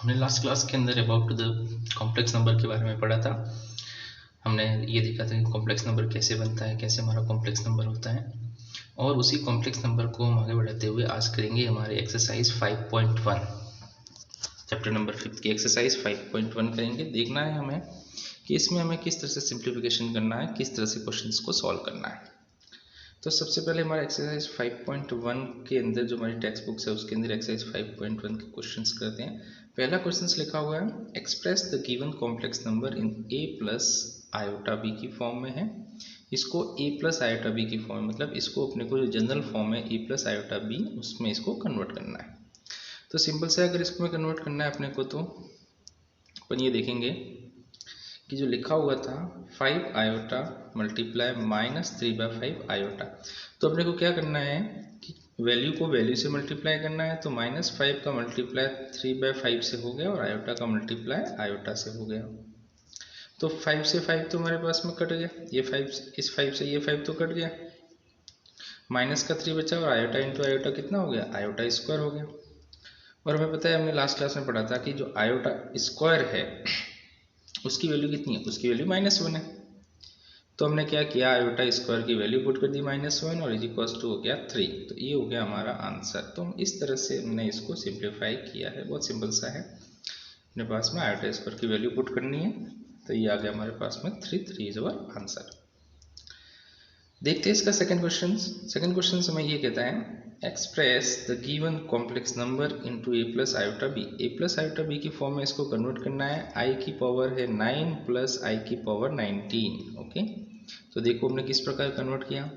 हमने last class के अंदर अबाउट द कॉम्प्लेक्स नंबर के बारे में पढ़ा था। हमने ये देखा था कि कॉम्प्लेक्स नंबर कैसे बनता है, कैसे हमारा कॉम्प्लेक्स नंबर होता है, और उसी कॉम्प्लेक्स नंबर को हम आगे बढ़ाते हुए आज करेंगे हमारे एक्सरसाइज 5.1 चैप्टर नंबर 5 की एक्सरसाइज 5.1 करेंगे। देखना है हमें कि इसमें हमें किस तरह से सिंप्लीफिकेशन करना है, किस तरह से क्वेश्चंस को सॉल्व करना है। तो सबसे पहले हमारा एक्सरसाइज 5.1 के अंदर जो हमारी टेक्स्ट बुक्स है उसके अंदर एक्सरसाइज 5.1 के क्वेश्चंस करते हैं। पहला क्वेश्चंस लिखा हुआ है express the given complex number in a plus iota b की फॉर्म में है। इसको a प्लस आयोटा b की फॉर्म मतलब इसको अपने को जो जनरल फॉर्म है a प्लस आयोटा b उसमें इसको कन्वर्ट करना है। तो सिंपल से अगर इसको कन्वर्ट करना है अपने को तो अपन ये देखेंगे कि जो लिखा हुआ था 5 आयोटा मल्टीप्लाई -3/5 आयोटा, तो अपने को क्या करना है कि वैल्यू को वैल्यू से मल्टीप्लाई करना है। तो -5 का मल्टीप्लाई 3/5 से हो गया और आयोटा का मल्टीप्लाई आयोटा से हो गया। तो 5 से 5 तो हमारे पास में कट गया, ये 5 इस 5 से ये 5 तो कट गया, माइनस का 3 बचा और आयोटा इंटू आयोटा कितना हो गया, आयोटा स्क्वायर हो गया। और हमें पता है हमने लास्ट क्लास में पढ़ा था कि जो आयोटा स्क्वायर है उसकी वैल्यू कितनी है, उसकी वैल्यू -1 है। तो हमने क्या किया, आयोटा स्क्वायर की वैल्यू पुट कर दी -1 और इज इक्वल टू हो गया 3। तो ये हो गया हमारा आंसर। तो इस तरह से हमने इसको सिंप्लीफाई किया है, बहुत सिंपल सा है। अपने पास में आयोटा स्क्वायर की वैल्यू पुट करनी है, तो ये आ गया हमारे पास में 3 इज अवर आंसर। देखते हैं इसका सेकंड क्वेश्चन। सेकंड क्वेश्चन हमें ये कहता है express the given complex number into a plus iota b। a plus iota b की फॉर्म में इसको कन्वर्ट करना है। i की पावर है 9 प्लस i की पावर 19। ओके, तो देखो हमने किस प्रकार कन्वर्ट किया।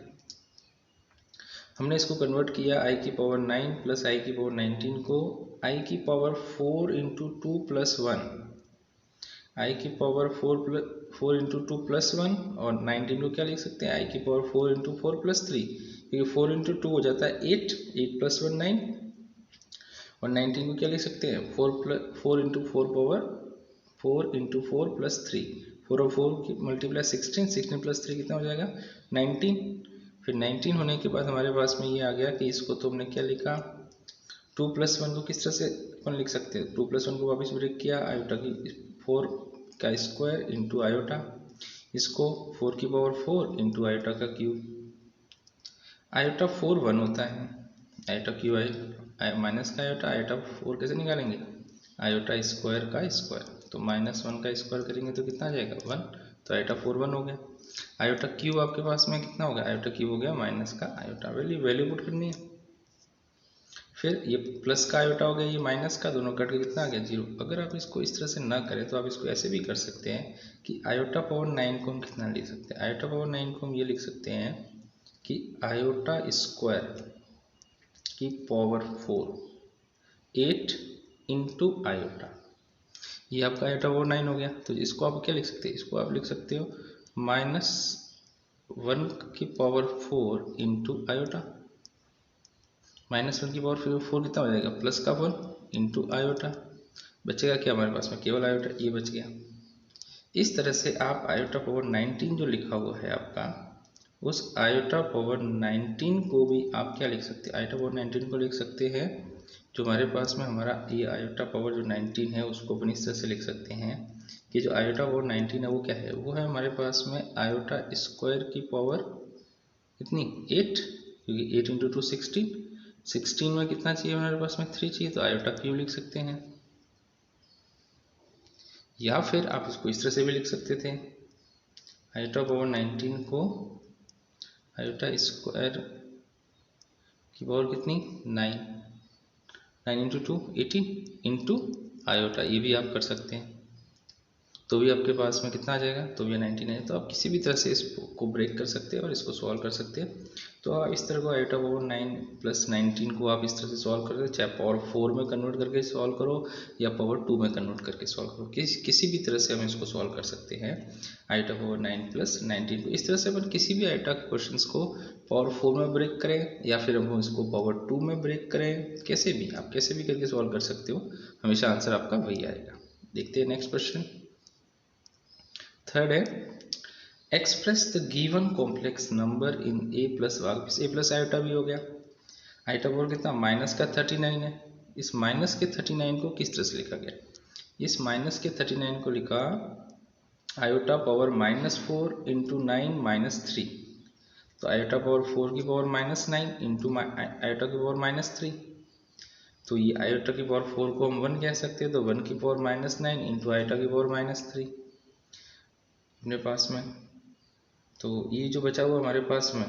हमने इसको कन्वर्ट किया i की पावर 9 प्लस i की पावर 19 को i की पावर 4 इंटू 2 प्लस 1, i की पावर 4 इंटू 2 प्लस 1 और 19 को क्या लिख सकते हैं, i की पावर 4 इंटू 4 प्लस 3, क्योंकि 4 इंटू 2 हो जाता है 8 प्लस 1 9 और 19 को क्या लिख सकते हैं 4 इंटू 4 पावर 4 इंटू 4 प्लस 3, 4 और 4 की मल्टीप्लाई 16 प्लस 3 कितना हो जाएगा 19। फिर 19 होने के बाद हमारे पास में ये आ गया कि इसको तो हमने क्या लिखा 2 प्लस 1 को किस तरह से अपन लिख सकते हैं, 2 प्लस 1 को वापस ब्रेक किया, आयोटा की 4 का स्क्वायर इंटू आयोटा, इसको 4 की पावर 4 इंटू आयोटा का क्यूब। आयोटा 4 1 होता है, आयोटा क्यूब है माइनस का आयोटा, आयोटा 4 कैसे निकालेंगे, आयोटा स्क्वायर का स्क्वायर, तो -1 का स्क्वायर करेंगे तो कितना आ जाएगा 1, तो आयोटा 4 1 हो गया। आयोटा क्यूब आपके पास में कितना हो गया, आयोटा क्यूब हो गया माइनस का आयोटा, वैल्यू पुट करनी है। फिर ये प्लस का आयोटा हो गया, ये माइनस का, दोनों कट के कितना आ गया 0। अगर आप इसको इस तरह से ना करें तो आप इसको ऐसे भी कर सकते हैं कि आयोटा पावर 9 को हम कितना लिख सकते हैं, आयोटा पावर 9 को हम ये लिख सकते हैं कि आयोटा स्क्वायर की पावर 4 8 इंटू आयोटा, ये आपका आयोटा पावर 9 हो गया। तो इसको आप क्या लिख सकते हैं, इसको आप लिख सकते हो -1 की पावर 4 इंटू आयोटा, -1 की पावर 4 कितना हो जाएगा प्लस का 1 इंटू आयोटा, बचेगा क्या हमारे पास में केवल आयोटा, ये बच गया। इस तरह से आप आयोटा पावर 19 जो लिखा हुआ है आपका, उस आयोटा पावर 19 को भी आप क्या लिख सकते हैं, आयोटा पावर 19 को लिख सकते हैं जो हमारे पास में हमारा ये आयोटा पावर जो 19 है उसको अपन इस तरह से लिख सकते हैं कि जो आयोटा पावर 19 है वो क्या है, वो है हमारे पास में आयोटा स्क्वायर की पावर कितनी 8, क्योंकि 8 इंटू 2 16 में कितना चाहिए हमारे पास में 3 चाहिए, तो आयोटा क्यूब लिख सकते हैं। या फिर आप इसको इस तरह से भी लिख सकते थे, आयोटा पावर 19 को आयोटा स्क्वायर की पावर कितनी 9 इंटू 2 18 इंटू आयोटा, ये भी आप कर सकते हैं, तो भी आपके पास में कितना आ जाएगा, तो भी 19 है। तो आप किसी भी तरह से इसको ब्रेक कर सकते हैं और इसको सॉल्व कर सकते हैं। तो आप इस तरह को आयोटा पावर 9 प्लस 19 को आप इस तरह से सॉल्व कर सकते हैं, चाहे पावर 4 में कन्वर्ट करके सॉल्व करो या पावर 2 में कन्वर्ट करके सॉल्व करो, किसी भी तरह से हम इसको सॉल्व कर सकते हैं आयोटा पावर 9 प्लस 19 को। इस तरह से अपन किसी भी आयोटा के क्वेश्चन को पावर 4 में ब्रेक करें या फिर हम इसको पावर 2 में ब्रेक करें, कैसे भी आप कैसे भी करके सॉल्व कर सकते हो, हमेशा आंसर आपका वही आएगा। देखते हैं नेक्स्ट क्वेश्चन। थर्ड है express the given complex number in a plus वापस a प्लस आयोटा भी हो गया, आयोटा पावर कितना माइनस का 39 है, इस माइनस के 39 को किस तरह से लिखा गया, इस माइनस के 39 को लिखा आयोटा पावर -4 इंटू 9 -3, तो आयोटा पावर 4 की पावर -9 इंटू आयोटा की पावर -3, तो ये आयोटा की पावर 4 को हम 1 कह सकते हैं, तो 1 की पावर -9 इंटू आयोटा की पावर -3 अपने पास में। तो ये जो बचा हुआ हमारे पास में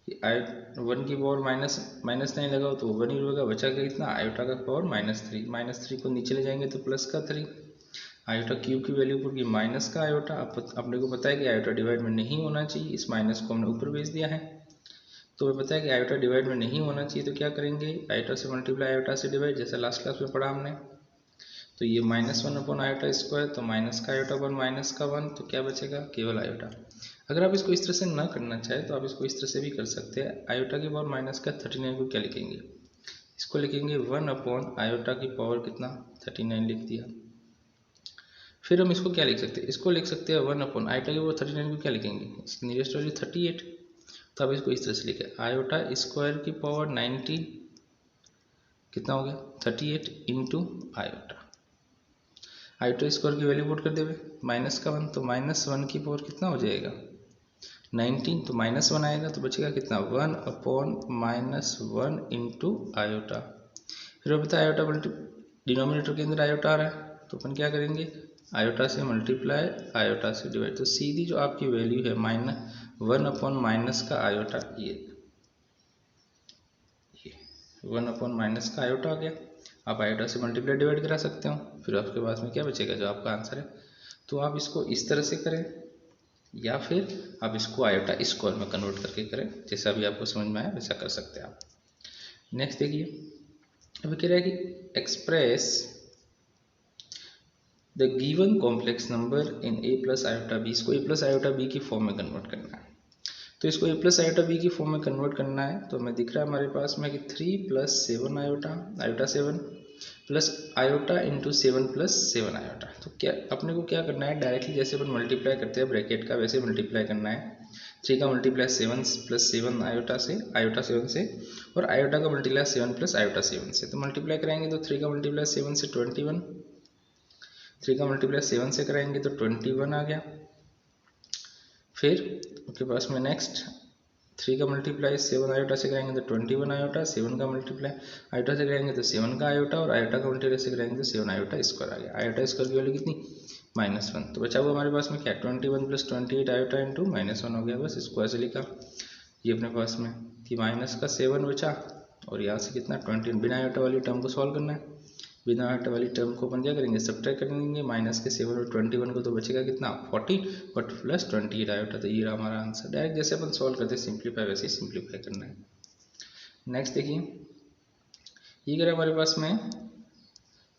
1 की पावर -9 लगाओ तो 1 ही रहेगा, बचा के कितना आयोटा का पावर -3 को नीचे ले जाएंगे तो प्लस का 3, आयोटा क्यूब की वैल्यू पर माइनस का आयोटा। अपने को पता है कि आयोटा डिवाइड में नहीं होना चाहिए, इस माइनस को हमने ऊपर भेज दिया है। तो हमें पता है कि आयोटा डिवाइड में नहीं होना चाहिए, तो क्या करेंगे आयोटा से मल्टीप्लाई आयोटा से डिवाइड, जैसा लास्ट क्लास में पढ़ा हमने। तो ये -1 अपॉन आयोटा स्क्वायर, तो माइनस का आयोटा अपॉन माइनस का 1, तो क्या बचेगा केवल आयोटा। अगर आप इसको इस तरह से ना करना चाहे तो आप इसको इस तरह से भी कर सकते हैं। आयोटा की पावर माइनस का 39 को क्या लिखेंगे, इसको लिखेंगे 1 अपॉन आयोटा की पावर कितना 39 लिख दिया। फिर हम इसको क्या लिख सकते हैं, इसको लिख सकते हैं 1 अपॉन आयोटा की पावर 39 को क्या लिखेंगे, इसकी नियरेस्ट वैल्यू 38, तो अब इसको इस तरह से लिखे आयोटा स्क्वायर की पावर 90 कितना हो गया 38 इंटू आयोटा। आयोटा स्क्वायर की वैल्यू पुट कर देवे माइनस का 1, तो -1 की पावर कितना हो जाएगा 19, तो -1 आएगा तो बचेगा कितना 1 अपॉन -1 इंटू आयोटा। फिर बता आयोटा डिनोमिनेटर के अंदर आयोटा आ रहा है, तो अपन क्या करेंगे आयोटा से मल्टीप्लाई आयोटा से डिवाइड, तो सीधी जो आपकी वैल्यू है -1 अपॉन माइनस का आयोटा, ये 1 अपॉन माइनस का आयोटा आ गया। आप आयोटा से मल्टीप्लाई डिवाइड करा सकते हो, फिर आपके पास में क्या बचेगा जो आपका आंसर है। तो आप इसको इस तरह से करें या फिर आप इसको आयोटा स्क्वायर में कन्वर्ट करके करें, जैसा भी आपको समझ में आया वैसा कर सकते हैं आप। नेक्स्ट देखिए, अभी कह रहा है कि express the given complex number in a plus iota B, इसको a प्लस आयोटा बी की फॉर्म में कन्वर्ट करना है। तो इसको a प्लस आयोटा बी की फॉर्म में कन्वर्ट करना है, तो हमें दिख रहा है हमारे पास में कि 3 + 7 iota 7 plus iota into 7 + 7 iota. तो क्या अपने को क्या करना है, डायरेक्टली जैसे अपन मल्टीप्लाई करते हैं ब्रैकेट का वैसे मल्टीप्लाई करना है। 3 का मल्टीप्लाई 7 + 7 आयोटा 7 से, और आयोटा का मल्टीप्लाई 7 + आयोटा 7 से। तो मल्टीप्लाई कराएंगे तो 3 का मल्टीप्लाई 7 से 21, 3 का मल्टीप्लाई 7 से कराएंगे तो 21 आ गया। फिर आपके पास में नेक्स्ट 3 का मल्टीप्लाई 7 आयोटा से कराएंगे तो 21 आयोटा, 7 का मल्टीप्लाई आयोटा से कराएंगे तो 7 का आयोटा, और आयोटा का मल्टीप्लाई से कराएंगे तो 7 आयोटा स्क्वायर आ गया। आयोटा स्क्वायर की वैल्यू कितनी -1, तो बचा हुआ हमारे पास में क्या 21 + 28 आयोटा इंटू -1 हो गया, बस स्क्वायर से लिखा। ये अपने पास में कि माइनस का 7 बचा, और यहाँ से कितना 20, बिना आयोटा वाली टर्म को सॉल्व करना है। बिना आयोटा वाली टर्म को अपन क्या करेंगे सब्ट्रैक्ट करेंगे, माइनस के 7 और 21 को, तो बचेगा कितना 40 बट प्लस 28 आयोटा। तो ये रहा हमारा आंसर। डायरेक्ट जैसे अपन सॉल्व करते हैं सिंप्लीफाई, वैसे ही सिंप्लीफाई करना है। नेक्स्ट देखिए, ये कह रहा है हमारे पास में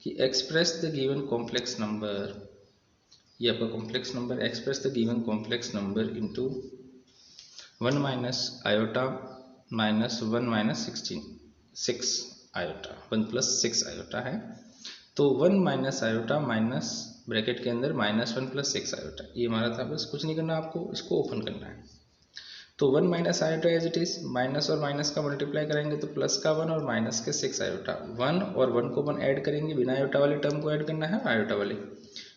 कि express the given complex number, ये आपका complex number, express the given complex number into 1 minus iota minus 1 minus 6 iota, 1 + 6 iota है। तो 1 माइनस आयोटा माइनस ब्रैकेट के अंदर -1 + 6 आयोटा, ये हमारा था। बस कुछ नहीं करना, आपको इसको ओपन करना है। तो 1 minus iota as it is, minus और माइनस का मल्टीप्लाई करेंगे तो प्लस का 1 और माइनस के 6 आयोटा। 1 और 1 को 1 ऐड करेंगे, बिना आयोटा वाली टर्म को ऐड करना है आयोटा वाली।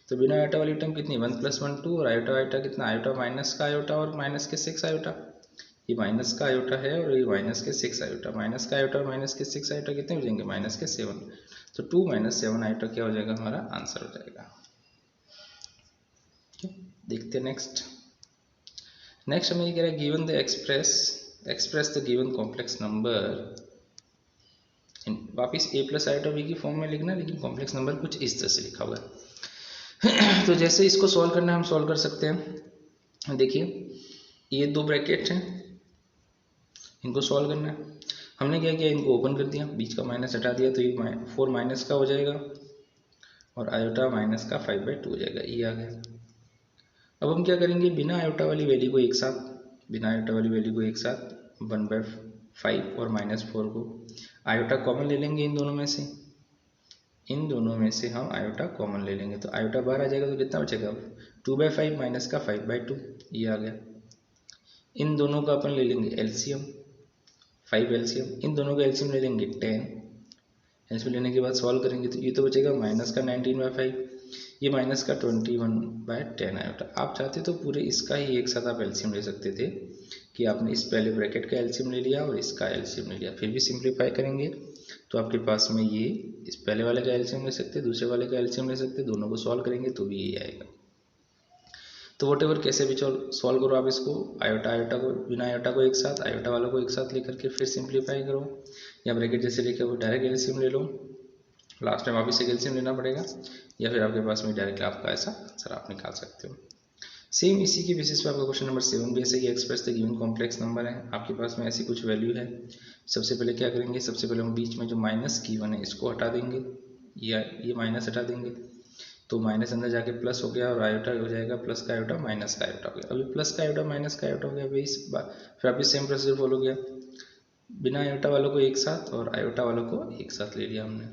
तो बिना आयोटा वाली टर्म कितनी 1 + 1 2, और आयोटा कितना आयोटा माइनस का आयोटा और माइनस के 6 आयोटा। ये माइनस का आयोटा है और ये माइनस के 6 आयोटा, माइनस का आयोटा और माइनस के 6 आयोटा कितने हो जाएंगे माइनस के 7, तो 2 - 7 आयोटा क्या हो जाएगा हमारा आंसर हो जाएगा। देखते हैं नेक्स्ट हमें ये कह रहा है given the express the given complex number, वापिस a प्लस आयोटा b की फॉर्म में लिखना, लेकिन कॉम्प्लेक्स नंबर कुछ इस तरह से लिखा हुआ है। तो जैसे इसको सॉल्व करना है हम सॉल्व कर सकते हैं। देखिए ये 2 ब्रैकेट हैं, इनको सॉल्व करना है। हमने क्या किया, इनको ओपन कर दिया, बीच का माइनस हटा दिया, तो ये 4 माइनस का हो जाएगा और आयोटा माइनस का 5/2 हो जाएगा, ये आ गया। अब हम क्या करेंगे, बिना आयोटा वाली वैल्यू को एक साथ 1/5 और -4 को आयोटा कॉमन ले लेंगे, इन दोनों में से हम आयोटा कॉमन ले लेंगे, तो आयोटा बाहर आ जाएगा, तो कितना बचेगा 2/5 माइनस का 5/2, ये आ गया। इन दोनों का अपन ले लेंगे एलसीएम, 5 एलसीएम, इन दोनों का एलसीएम ले लेंगे 10, एलसीएम लेने के बाद सॉल्व करेंगे तो ये तो बचेगा माइनस का 19/5, ये माइनस का 21/10 आयोटा। आप चाहते तो पूरे इसका ही एक साथ आप एलसीएम ले सकते थे कि आपने इस पहले ब्रैकेट का एलसीएम ले लिया और इसका एलसीएम ले लिया, फिर भी सिंप्लीफाई करेंगे तो आपके पास में ये इस पहले वाले का एलसीएम ले सकते, दूसरे वाले का एलसीएम ले सकते, दोनों को सॉल्व करेंगे तो भी यही आएगा। तो वोटेवर कैसे भी सॉल्व करो आप इसको, आयोटा आयोटा को बिना आयोटा को एक साथ, आयोटा वालों को एक साथ लेकर के फिर सिंप्लीफाई करो, या ब्रैकेट जैसे लेके वो डायरेक्ट एलसीएम ले लो, लास्ट टाइम वापस से एलसीएम लेना पड़ेगा, या फिर आपके पास में डायरेक्ट आपका ऐसा आंसर आप निकाल सकते हो। सेम इसी के बेसिस पे आपका क्वेश्चन नंबर 7 भी ऐसे कि express the given complex number है, आपके पास में ऐसी कुछ वैल्यू है। सबसे पहले क्या करेंगे, सबसे पहले हम बीच में जो माइनस गिवन है इसको हटा देंगे, या ये माइनस हटा देंगे, तो माइनस अंदर जाके प्लस हो गया और आयोटा हो जाएगा, प्लस का आयोटा माइनस का आयोटा हो गया। अभी प्लस का आयोटा माइनस का आयोटा हो गया, फिर आप सेम प्रोसीजर फॉलो किया, बिना आयोटा वालों को एक साथ और आयोटा वालों को एक साथ ले लिया हमने।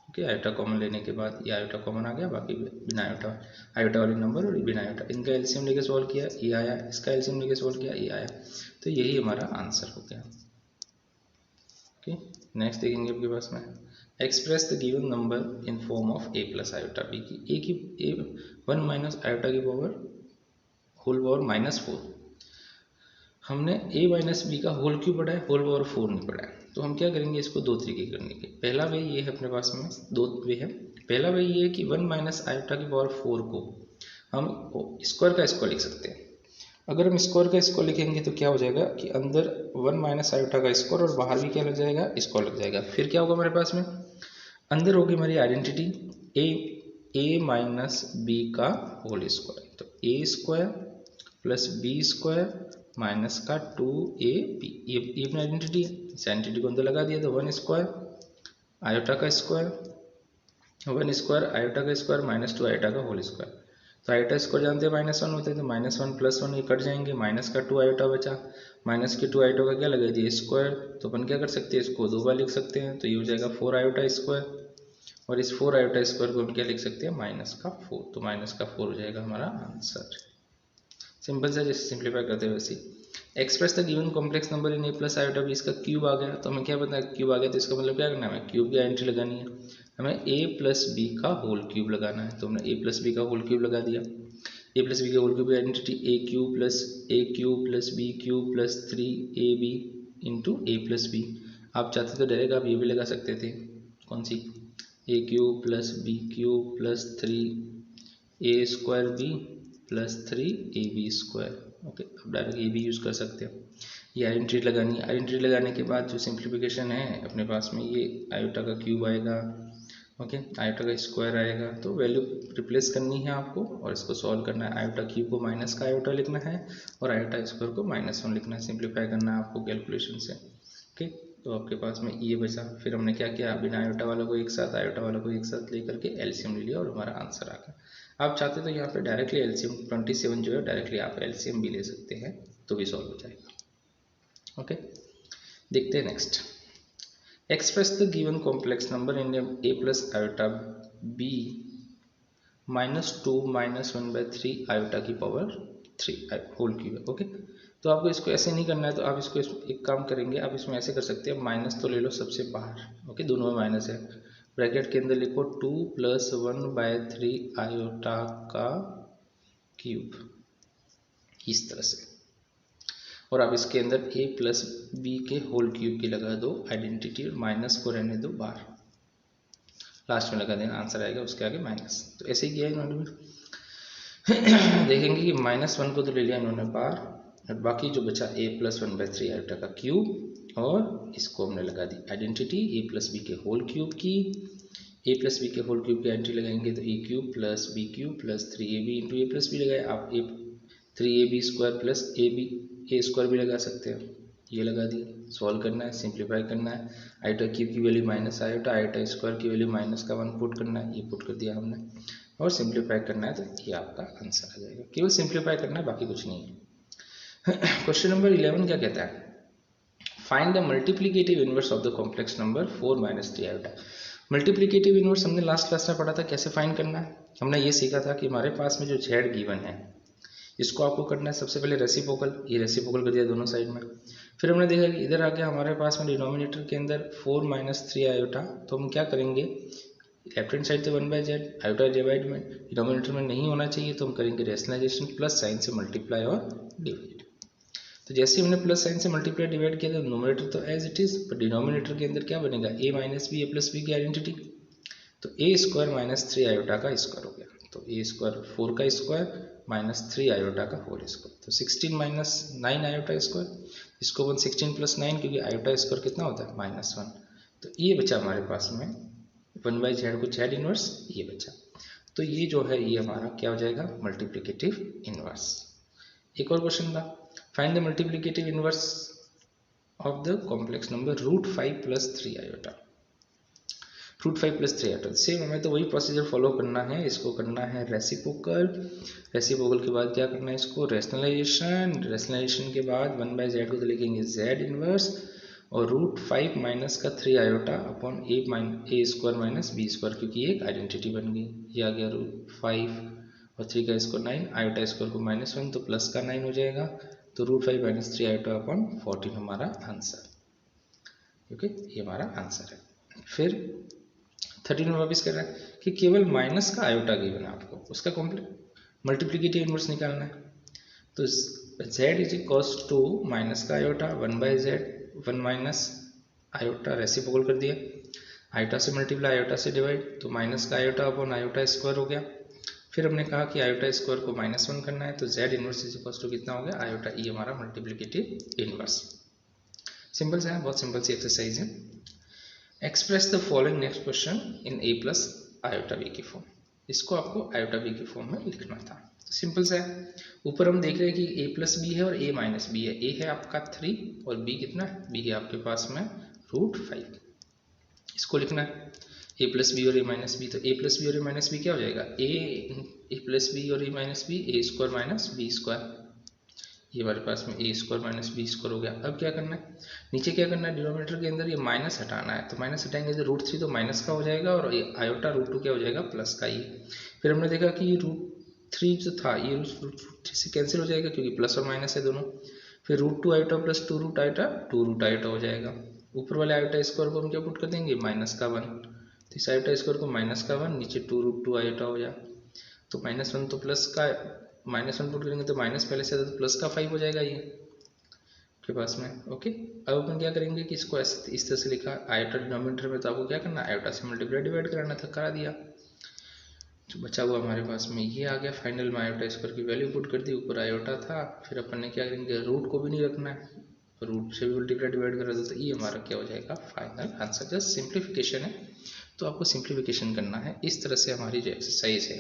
ओके, आयोटा कॉमन लेने के बाद ये आयोटा कॉमन आ गया, बाकी बिना आयोटा वाले नंबर और बिना आयोटा, इनका एलसीएम लेके सॉल्व किया, ये आया, इसका एलसीएम लेके सॉल्व किया, ये आया, तो यही हमारा आंसर हो गया। ओके, नेक्स्ट देखेंगे आपके पास में express the given number in form of A plus iota B की, 1 माइनस आयोटा की पावर होल पावर -4। हमने a माइनस बी का होल क्यूब पढ़ा है, होल पावर 4 नहीं पढ़ा है, तो हम क्या करेंगे, इसको दो तरीके करने के। पहला वे ये है, अपने पास में दो वे है। पहला वे ये है कि 1 माइनस आयोटा की पावर 4 को हम स्क्वायर का स्क्वायर लिख सकते हैं। अगर हम स्क्वायर का स्क्वायर लिखेंगे तो क्या हो जाएगा कि अंदर 1 माइनस आयोटा का स्क्वायर और बाहर भी क्या लग जाएगा, स्क्वायर लग जाएगा। फिर क्या होगा हमारे पास में, अंदर होगी हमारी आइडेंटिटी a माइनस बी का होल स्क्वायर, तो a square plus B square minus का 2ab, ये अपनी आइडेंटिटी है। इस आइडेंटिटी को अंदर लगा दिया तो 1 स्क्वायर आयोटा का स्क्वायर, 1 स्क्वायर आयोटा का स्क्वायर माइनस 2 आयोटा का होल स्क्वायर। तो आयोटा स्क्वायर जानते हैं -1 होते हैं, तो -1 + 1 ये कट जाएंगे, माइनस का 2 आयोटा बचा, माइनस के 2 आयोटा का क्या लगा दिया, स्क्वायर, तो अपन क्या कर सकते हैं, इसको 2 बार लिख सकते हैं, तो ये हो जाएगा 4 आयोटा स्क्वायर, और इस 4 आयोटा स्क्वायर को हम क्या लिख सकते हैं, -4, तो -4 हो जाएगा हमारा आंसर। सिंपल सा, जैसे सिंप्लीफाई करते हैं वैसे। Express the given complex number in a plus iota B, इसका क्यूब आ गया, तो हमें क्या पता है क्यूब आ गया, तो इसका मतलब क्या करना है, हमें क्यूब की एंट्री लगानी है, हमें a प्लस बी का होल क्यूब लगाना है, तो हमने a प्लस बी का होल क्यूब लगा दिया। a प्लस बी का होल क्यूब की identity a cube plus b cube plus 3ab into a plus B. आप चाहते तो डायरेक्ट आप ये भी लगा सकते थे, कौन सी, a cube plus b cube plus 3a square b plus 3ab square. Okay, अब डायरेक्ट ये भी यूज़ कर सकते हो। ये आइडेंटिटी लगानी है, आइडेंटिटी लगाने के बाद जो सिंप्लीफिकेशन है अपने पास में, ये आयोटा का क्यूब आएगा, ओके, आयोटा का स्क्वायर आएगा, तो वैल्यू रिप्लेस करनी है आपको और इसको सॉल्व करना है। आयोटा क्यूब को माइनस का आयोटा लिखना है और आयोटा स्क्वायर को -1 लिखना है, सिंप्लीफाई करना है आपको कैलकुलेशन से। ओके, तो आपके पास में ये बचा। फिर हमने क्या किया, बिना आयोटा वालों को एक साथ, आयोटा वालों को एक साथ लेकर के एलसीएम ले लिया और हमारा आंसर आ गया। आप चाहते तो यहाँ पे डायरेक्टली एलसीएम 27 जो है डायरेक्टली आप एलसीएम भी ले सकते हैं, तो भी सॉल्व हो जाएगा। ओके, देखते हैं next. Express the given complex number in a plus iota b -2 -1/3 iota की पावर 3 होल क्यूब। ओके, तो आपको इसको ऐसे नहीं करना है, तो आप इसको एक काम करेंगे, आप इसमें ऐसे कर सकते हैं, माइनस तो ले लो सबसे बाहर। ओके, दोनों में माइनस है, ब्रैकेट के अंदर लिखो 2 + 1/3 आयोटा का क्यूब, इस तरह से, और आप इसके अंदर a प्लस बी के होल क्यूब की लगा दो आइडेंटिटी, और माइनस को रहने दो बाहर, लास्ट में लगा देना, आंसर आएगा उसके आगे माइनस। तो ऐसे ही किया इन्होंने भी। देखेंगे कि -1 को तो ले लिया इन्होंने बाहर, और बाकी जो बचा a + 1/3 आयोटा का क्यूब, और इसको हमने लगा दी आइडेंटिटी a प्लस बी के होल क्यूब की। a प्लस बी के होल क्यूब की एंट्री लगाएंगे तो a cube plus b cube plus 3ab into a plus B लगाए, आप 3ab square plus a square भी लगा सकते हैं, ये लगा दिया। सॉल्व करना है, सिंप्लीफाई करना है, आयोटा क्यूब की value minus iota, iota square की वैल्यू -1 पुट करना है, ये पुट कर दिया हमने, और सिंप्लीफाई करना है, तो ये आपका आंसर आ जाएगा। केवल सिंप्लीफाई करना है, बाकी कुछ नहीं है। क्वेश्चन नंबर 11 क्या कहता है, find the multiplicative inverse of the complex number 4 - 3 iota. Multiplicative inverse हमने लास्ट क्लास में पढ़ा था, कैसे फाइंड करना है। हमने ये सीखा था कि हमारे पास में जो z गिवन है, इसको आपको करना है सबसे पहले रेसिप्रोकल, ये रेसिप्रोकल कर दिया दोनों साइड में, फिर हमने देखा कि इधर आके हमारे पास में डिनोमिनेटर के अंदर 4 माइनस 3 आयोटा, तो हम क्या करेंगे, लेफ्ट हैंड साइड तो 1/z, आयोटा डिवाइड में डिनोमिनेटर में नहीं होना चाहिए, तो हम करेंगे रेशनलाइजेशन, प्लस साइन से मल्टीप्लाई और डिवाइड। तो जैसे हमने प्लस साइन से मल्टीप्लाई डिवाइड किया तो नोमिनेटर तो एज इट इज, पर डिनोमिनेटर के अंदर क्या बनेगा, a minus B, A plus B की आइडेंटिटी, तो a स्क्वायर माइनस 3 आयोटा का स्क्वायर हो गया, तो a स्क्वायर 4 का स्क्वायर माइनस 3 आयोटा का होल स्क्वायर, तो 16 माइनस 9 आयोटा स्क्वायर, इसको अपन 16 प्लस 9, क्योंकि आयोटा स्क्वायर कितना होता है -1, तो ये बचा हमारे पास में 1/z को z इनवर्स ये बचा। तो ये जो है ये हमारा क्या हो जाएगा, मल्टीप्लिकेटिव इनवर्स। एक और क्वेश्चन था, find the multiplicative inverse of the complex number √5 + 3 iota. √5 + 3 iota, same हमें तो वही प्रोसीजर फॉलो करना है, इसको करना है रेसिप्रोकल, रेसिप्रोकल के बाद क्या करना है, इसको रेशनलाइजेशन, रेशनलाइजेशन के बाद 1/z को तो लिखेंगे z इनवर्स, और √5 माइनस का 3 iota upon a square minus b square, क्योंकि ये एक आइडेंटिटी बन गई, ये आ गया √5 और 3 का स्क्वायर 9, आयोटा स्क्वायर को -1 तो प्लस का 9 हो जाएगा, तो √5 माइनस 3 आयोटा अपॉन 14 हमारा आंसर, ओके ये हमारा आंसर है। फिर 13 में वापिस कर रहा है कि केवल माइनस का आयोटा गिवन है, आपको उसका मल्टीप्लिकेटिव इनवर्स निकालना है, तो z is equals to minus का iota 1/z, 1 minus iota reciprocal कर दिया, आयोटा से मल्टीप्लाई आयोटा से डिवाइड, तो माइनस का आयोटा अपॉन आयोटा स्क्वायर हो गया। फिर हमने कहा कि आयोटा स्क्वायर को -1 करना है, तो z inverse is equals to कितना हो गया, आयोटा, ये हमारा मल्टीप्लिकेटिव इनवर्स। सिंपल सा है, बहुत सिंपल सी एक्सरसाइज है। Express the following next question in a plus iota b की फॉर्म, इसको आपको आयोटा b की फॉर्म में लिखना था। तो सिंपल सा है, ऊपर हम देख रहे हैं कि a प्लस बी है और a माइनस बी है, a है आपका 3 और b कितना है, b है आपके पास में √5, इसको लिखना है a प्लस बी और a माइनस बी, तो a प्लस बी और a माइनस बी क्या हो जाएगा, a प्लस बी और a minus B, a square minus b square, ये हमारे पास में a square minus B square हो गया। अब क्या करना है, नीचे क्या करना है, डिनोमिनेटर के अंदर ये माइनस हटाना है, तो माइनस हटाएंगे तो √3 तो माइनस का हो जाएगा, और आयोटा √2 क्या हो जाएगा, प्लस का ही। फिर हमने देखा कि ये √3 जो था ये √3 से कैंसिल हो जाएगा, क्योंकि प्लस और माइनस है दोनों। फिर √2 iota plus 2 root iota 2 root iota हो जाएगा। ऊपर वाले आयोटा स्क्वायर को हम क्या पुट कर देंगे, -1, तो इस आयोटा स्क्वायर को -1, नीचे 2√2 आयोटा हो जाए, तो -1 तो प्लस का -1 पुट करेंगे तो माइनस पहले से तो प्लस का 5 हो जाएगा ये के पास में, ओके। अब अपन क्या करेंगे कि इसको इस तरह से लिखा, आयोटा डिनोमिनेटर में, तो आपको क्या करना है, आयोटा से मल्टीप्लाई डिवाइड कराना था, करा दिया, जो बचा हुआ हमारे पास में ये आ गया। फाइनल में आयोटा स्क्वायर की वैल्यू पुट कर दी, ऊपर आयोटा था, फिर अपन ने क्या करेंगे, रूट को भी नहीं रखना है, रूट से भी मल्टीप्लाई डिवाइड करा दो, तो ये हमारा क्या हो जाएगा, फाइनल आंसर। जस्ट सिंप्लीफिकेशन है, तो आपको सिंप्लीफिकेशन करना है। इस तरह से हमारी जो एक्सरसाइज है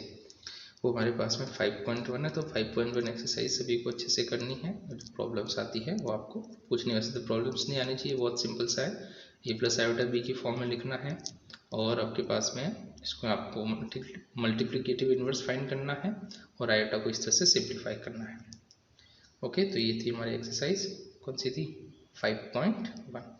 वो हमारे पास में 5.1 है, तो 5.1 एक्सरसाइज सभी को अच्छे से करनी है, जो प्रॉब्लम्स आती है वो आपको कुछ नहीं, वैसे तो प्रॉब्लम्स नहीं आनी चाहिए, बहुत सिंपल सा है, a प्लस आयोटा b की फॉर्म में लिखना है, और आपके पास में इसको आपको मल्टीप्लिकेटिव इनवर्स फाइंड करना है, और आयोटा को इस तरह से सिंप्लीफाई करना है, ओके। तो ये थी हमारी एक्सरसाइज, कौन सी थी, 5.1।